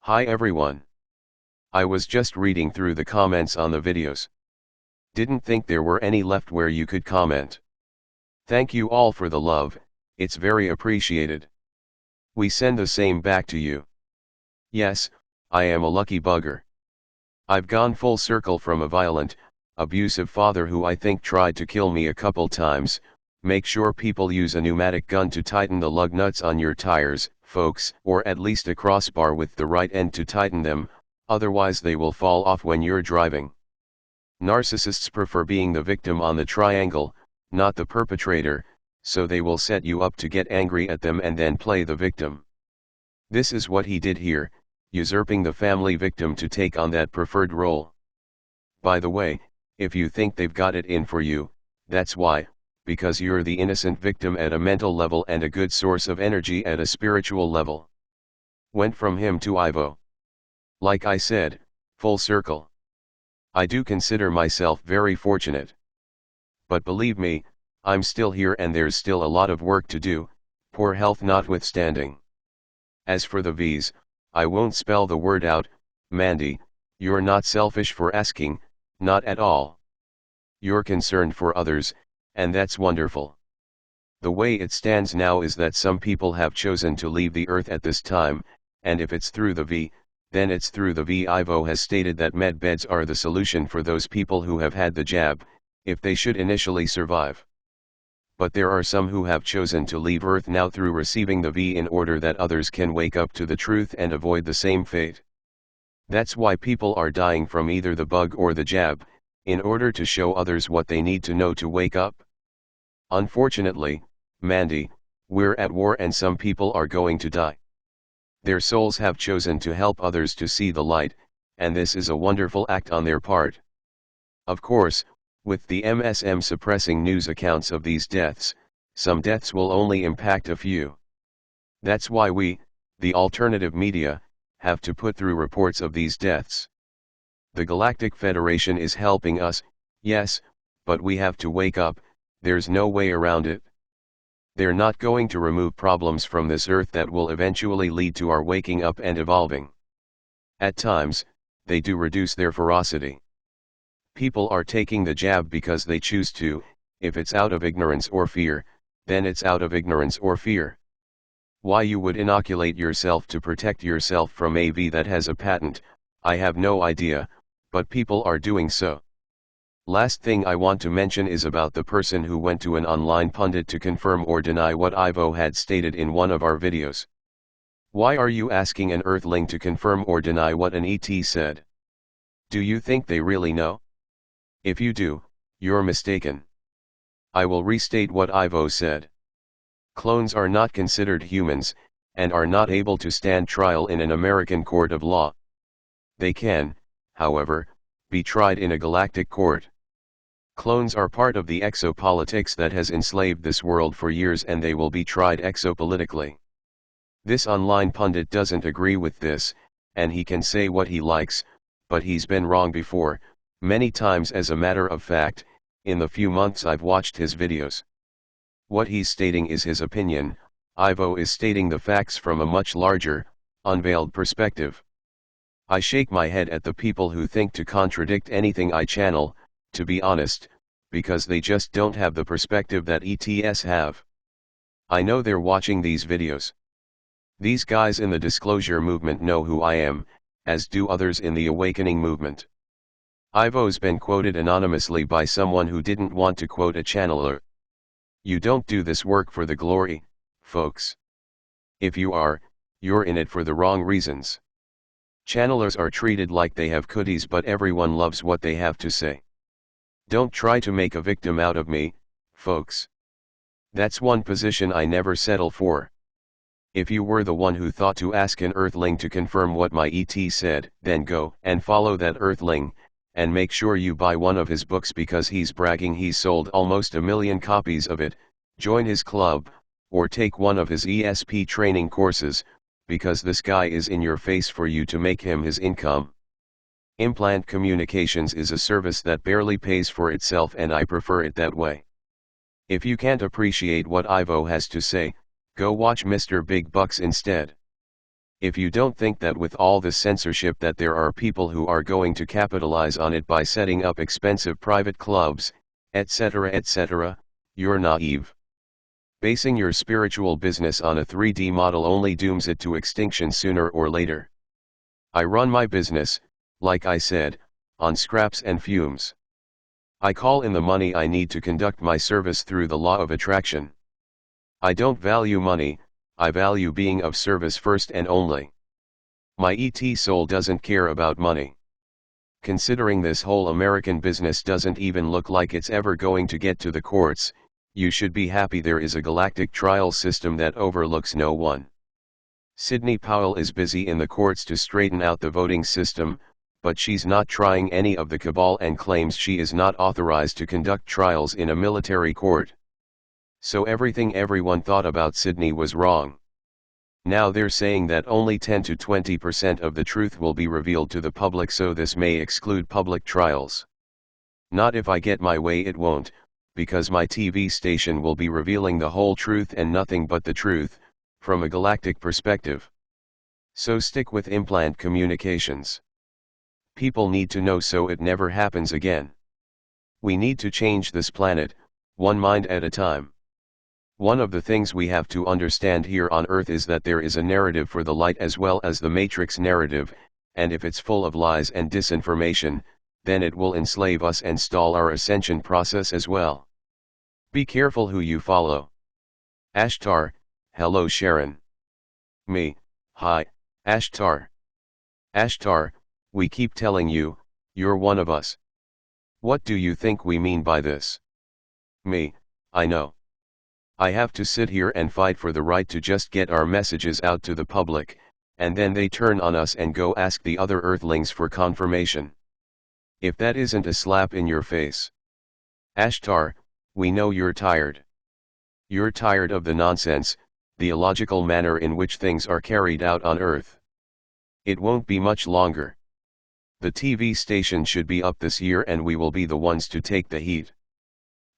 Hi everyone. I was just reading through the comments on the videos. Didn't think there were any left where you could comment. Thank you all for the love, it's very appreciated. We send the same back to you. Yes, I am a lucky bugger. I've gone full circle from a violent, abusive father who I think tried to kill me a couple times. Make sure people use a pneumatic gun to tighten the lug nuts on your tires, folks, or at least a crossbar with the right end to tighten them, otherwise they will fall off when you're driving. Narcissists prefer being the victim on the triangle, not the perpetrator, so they will set you up to get angry at them and then play the victim. This is what he did here, usurping the family victim to take on that preferred role. By the way, if you think they've got it in for you, that's why, because you're the innocent victim at a mental level and a good source of energy at a spiritual level. Went from him to Ivo. Like I said, full circle. I do consider myself very fortunate. But believe me, I'm still here and there's still a lot of work to do, poor health notwithstanding. As for the V's, I won't spell the word out, Mandy, you're not selfish for asking, not at all. You're concerned for others, and that's wonderful. The way it stands now is that some people have chosen to leave the earth at this time, and if it's through the V, then it's through the V. Ivo has stated that med beds are the solution for those people who have had the jab, if they should initially survive. But there are some who have chosen to leave Earth now through receiving the V in order that others can wake up to the truth and avoid the same fate. That's why people are dying from either the bug or the jab, in order to show others what they need to know to wake up. Unfortunately, Mandy, we're at war and some people are going to die. Their souls have chosen to help others to see the light, and this is a wonderful act on their part. Of course, with the MSM suppressing news accounts of these deaths, some deaths will only impact a few. That's why we, the alternative media, have to put through reports of these deaths. The Galactic Federation is helping us, yes, but we have to wake up, there's no way around it. They're not going to remove problems from this earth that will eventually lead to our waking up and evolving. At times, they do reduce their ferocity. People are taking the jab because they choose to. If it's out of ignorance or fear, then it's out of ignorance or fear. Why you would inoculate yourself to protect yourself from a V that has a patent, I have no idea, but people are doing so. Last thing I want to mention is about the person who went to an online pundit to confirm or deny what Ivo had stated in one of our videos. Why are you asking an Earthling to confirm or deny what an ET said? Do you think they really know? If you do, you're mistaken. I will restate what Ivo said. Clones are not considered humans, and are not able to stand trial in an American court of law. They can, however, be tried in a galactic court. Clones are part of the exopolitics that has enslaved this world for years and they will be tried exopolitically. This online pundit doesn't agree with this, and he can say what he likes, but he's been wrong before, many times as a matter of fact, in the few months I've watched his videos. What he's stating is his opinion, Ivo is stating the facts from a much larger, unveiled perspective. I shake my head at the people who think to contradict anything I channel, to be honest, because they just don't have the perspective that ETS have. I know they're watching these videos. These guys in the disclosure movement know who I am, as do others in the awakening movement. Ivo's been quoted anonymously by someone who didn't want to quote a channeler. You don't do this work for the glory, folks. If you are, you're in it for the wrong reasons. Channelers are treated like they have cooties, but everyone loves what they have to say. Don't try to make a victim out of me, folks. That's one position I never settle for. If you were the one who thought to ask an Earthling to confirm what my ET said, then go and follow that Earthling, and make sure you buy one of his books because he's bragging he's sold almost 1 million copies of it, join his club, or take one of his ESP training courses, because this guy is in your face for you to make him his income. Implant Communications is a service that barely pays for itself and I prefer it that way. If you can't appreciate what Ivo has to say, go watch Mr. Big Bucks instead. If you don't think that with all this censorship that there are people who are going to capitalize on it by setting up expensive private clubs, etc., you're naive. Basing your spiritual business on a 3D model only dooms it to extinction sooner or later. I run my business, like I said, on scraps and fumes. I call in the money I need to conduct my service through the law of attraction. I don't value money, I value being of service first and only. My soul doesn't care about money. Considering this whole American business doesn't even look like it's ever going to get to the courts, you should be happy there is a galactic trial system that overlooks no one. Sidney Powell is busy in the courts to straighten out the voting system, but she's not trying any of the cabal and claims she is not authorized to conduct trials in a military court. So everything everyone thought about Sidney was wrong. Now they're saying that only 10 to 20% of the truth will be revealed to the public, so this may exclude public trials. Not if I get my way, it won't, because my TV station will be revealing the whole truth and nothing but the truth, from a galactic perspective. So stick with Implant Communications. People need to know so it never happens again. We need to change this planet, one mind at a time. One of the things we have to understand here on Earth is that there is a narrative for the light as well as the Matrix narrative, and if it's full of lies and disinformation, then it will enslave us and stall our ascension process as well. Be careful who you follow. Ashtar, hello Sheran. Me, hi, Ashtar. Ashtar, we keep telling you, you're one of us. What do you think we mean by this? Me, I know. I have to sit here and fight for the right to just get our messages out to the public, and then they turn on us and go ask the other Earthlings for confirmation. If that isn't a slap in your face. Ashtar, we know you're tired. You're tired of the nonsense, the illogical manner in which things are carried out on Earth. It won't be much longer. The TV station should be up this year and we will be the ones to take the heat.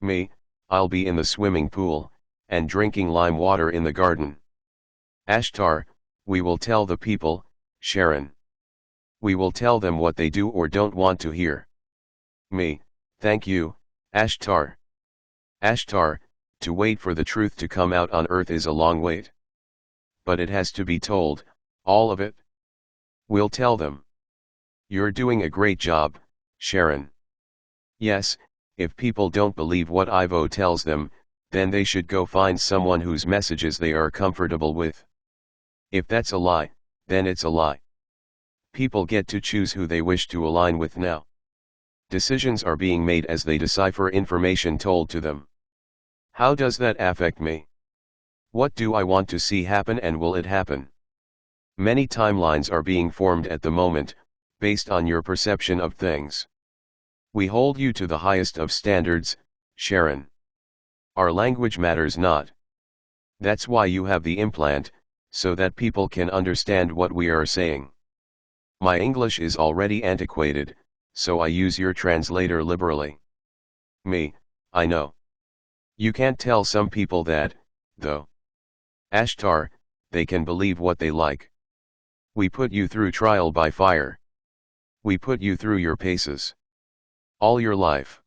Me, I'll be in the swimming pool, and drinking lime water in the garden. Ashtar, we will tell the people, Sheran. We will tell them what they do or don't want to hear. Me, thank you, Ashtar. Ashtar, to wait for the truth to come out on Earth is a long wait. But it has to be told, all of it. We'll tell them. You're doing a great job, Sheran. Yes, if people don't believe what Ivo tells them, then they should go find someone whose messages they are comfortable with. If that's a lie, then it's a lie. People get to choose who they wish to align with now. Decisions are being made as they decipher information told to them. How does that affect me? What do I want to see happen and will it happen? Many timelines are being formed at the moment, based on your perception of things. We hold you to the highest of standards, Sheran. Our language matters not. That's why you have the implant, so that people can understand what we are saying. My English is already antiquated, so I use your translator liberally. Me, I know. You can't tell some people that, though. Ashtar, they can believe what they like. We put you through trial by fire. We put you through your paces. All your life.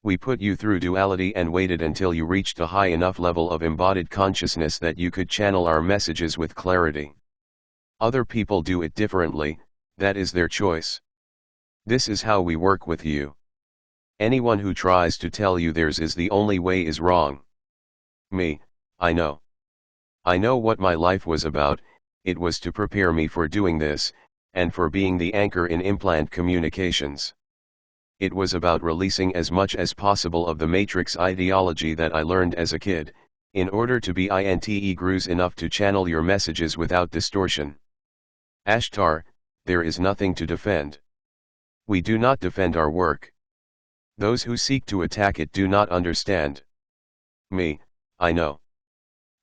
We put you through duality and waited until you reached a high enough level of embodied consciousness that you could channel our messages with clarity. Other people do it differently, that is their choice. This is how we work with you. Anyone who tries to tell you theirs is the only way is wrong. Me, I know. I know what my life was about, it was to prepare me for doing this, and for being the anchor in Implant Communications. It was about releasing as much as possible of the Matrix ideology that I learned as a kid, in order to be inte enough to channel your messages without distortion. Ashtar, there is nothing to defend. We do not defend our work. Those who seek to attack it do not understand. Me, I know.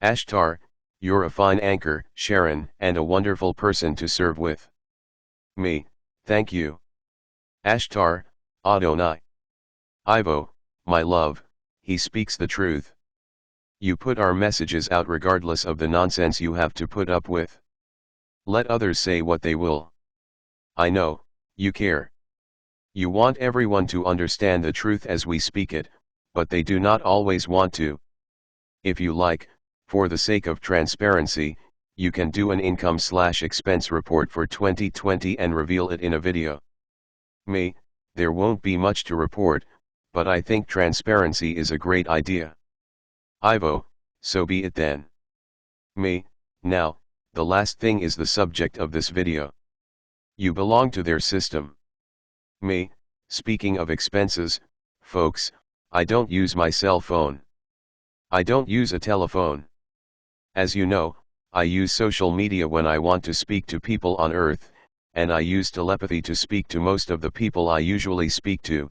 Ashtar, you're a fine anchor, Sheran, and a wonderful person to serve with. Me, thank you. Ashtar, Adonai. Ivo, my love, he speaks the truth. You put our messages out regardless of the nonsense you have to put up with. Let others say what they will. I know, you care. You want everyone to understand the truth as we speak it, but they do not always want to. If you like, for the sake of transparency, you can do an income/expense report for 2020 and reveal it in a video. Me, there won't be much to report, but I think transparency is a great idea. Ivo, so be it then. Me, now, the last thing is the subject of this video. You belong to their system. Me, speaking of expenses, folks, I don't use my cell phone. I don't use a telephone. As you know, I use social media when I want to speak to people on Earth, and I use telepathy to speak to most of the people I usually speak to.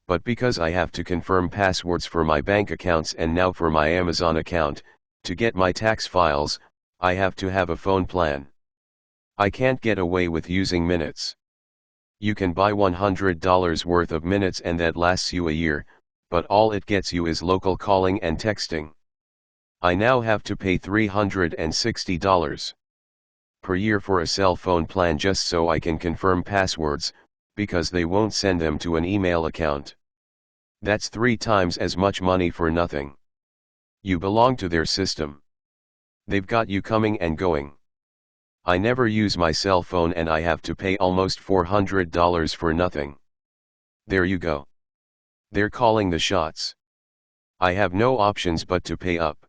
But because I have to confirm passwords for my bank accounts and now for my Amazon account, to get my tax files, I have to have a phone plan. I can't get away with using minutes. You can buy $100 worth of minutes and that lasts you a year, but all it gets you is local calling and texting. I now have to pay $360 per year for a cell phone plan just so I can confirm passwords, because they won't send them to an email account. That's 3 times as much money for nothing. You belong to their system. They've got you coming and going. I never use my cell phone and I have to pay almost $400 for nothing. There you go. They're calling the shots. I have no options but to pay up.